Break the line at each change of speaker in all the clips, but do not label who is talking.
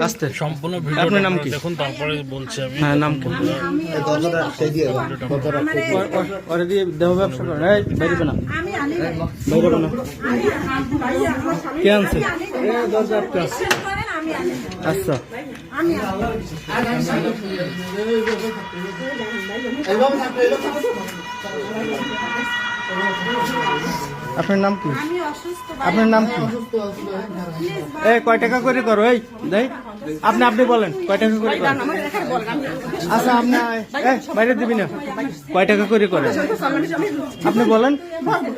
আস্তে
সম্পূর্ণ
আপনার নাম কি?
দেখুন তারপরে বলছি আমি।
হ্যাঁ, নাম কি? ওরে দিয়ে দেহ ব্যবসা করেন, এই বাইরে না, বাইরে না। কে আনছে? আচ্ছা, আপনার নাম কি? আপনার নাম কি? এই কয় টাকা করে করো? এই দেই আপনি বলেন কয় টাকা করে করেন? আচ্ছা, আপনি বাইরে দিবি না, কয় টাকা করে করেন আপনি বলেন,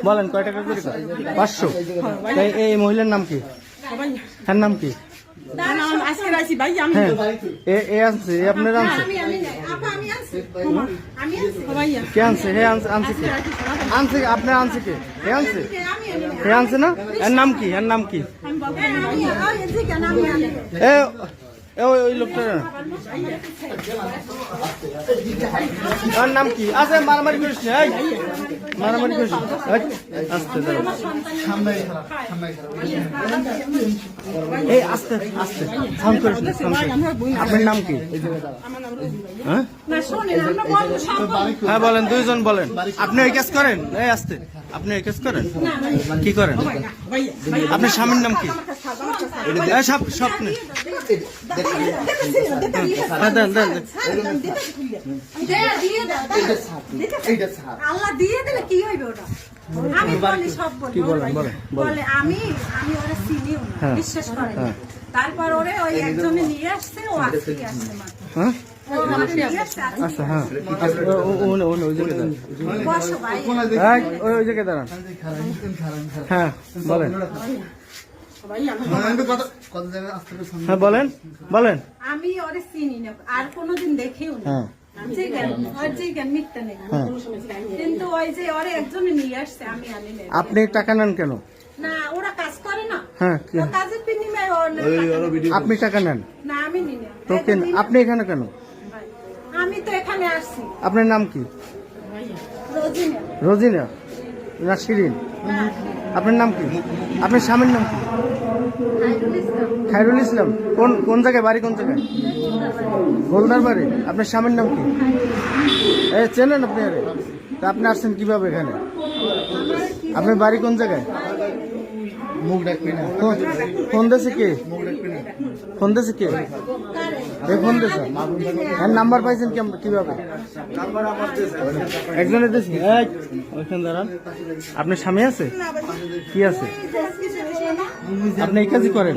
বলেন কয় টাকা করে করেন? 500। এই মহিলার নাম কি? হ্যাঁ, নাম কি? হ্যাঁ, এ আনছে, এ আপনার আনছে? কে আনছে? হে আনছে কে? আনছে আপনার আনছে কে? হে আনছে? হে আনছে না? এর নাম কি? এর নাম কি? ওই লোকটার তার নাম কি? আচ্ছা, মারামারি করিস না, মারামারি করিস না। আস্তে এই আস্তে আস্তে সাউন্ড করিস না, আপনার নাম কি? হ্যাঁ, হ্যাঁ বলেন, দুইজন বলেন। আপনি এই কাজ করেন? এই আস্তে, আপনি এই কাজ করেন? কি করেন? আপনার স্বামীর নাম কি? স্বপ্নে দেন দেন।
আল্লাহ দিয়ে দিলে কি হইবে ওটা? আমি বলি সব
কি বলেন?
বলে আমি ওরা চিনিও না, বিশ্বাস করে। তারপর ওরে ওই একজনে নিয়ে আসছে, ও আজকে আসছে মাত্র।
হ্যাঁ,
আচ্ছা,
আচ্ছা, হ্যাঁ, ওই জায়গায়
বসো ভাই।
ওই জায়গায় দাঁড়ান। হ্যাঁ বলেন, হ্যাঁ বলেন, বলেন।
আমি ওরে চিনি না, আর কোনোদিন দেখেও না।
হ্যাঁ,
মিথ্যা নেই, কিন্তু ওই যে ওরে একজনে নিয়ে আসছে, আমি আনি নাই।
আপনি টাকা নেন কেন?
না, ওরা কাজ করে না।
হ্যাঁ,
ও কাজের বিনিময়ে
আপনি টাকা নেন
না, আমি নি না।
তো আপনি এখানে কেন?
আমি তো এখানে আসছি।
আপনার নাম কি?
রোজিনা।
রোজিনা না শিরিন? আপনার নাম কি? আপনার স্বামীর নাম কি? খায়রুল ইসলাম। কোন জায়গায় বাড়ি? কোন জায়গায়? গোলদার বাড়ি। আপনার স্বামীর নাম কি? চেনেন আপনি? আরে তা আপনি আসছেন কিভাবে এখানে? আপনার বাড়ি কোন জায়গায়? ফোন দেশে কে? ফোন দেশে কে? ফোন দেশে নাম্বার পাইছেন কিভাবে? একজনের দেশে। ওইখানে দাঁড়ান। আপনার স্বামী আছে? কি আছে? আপনি এই কাজই করেন?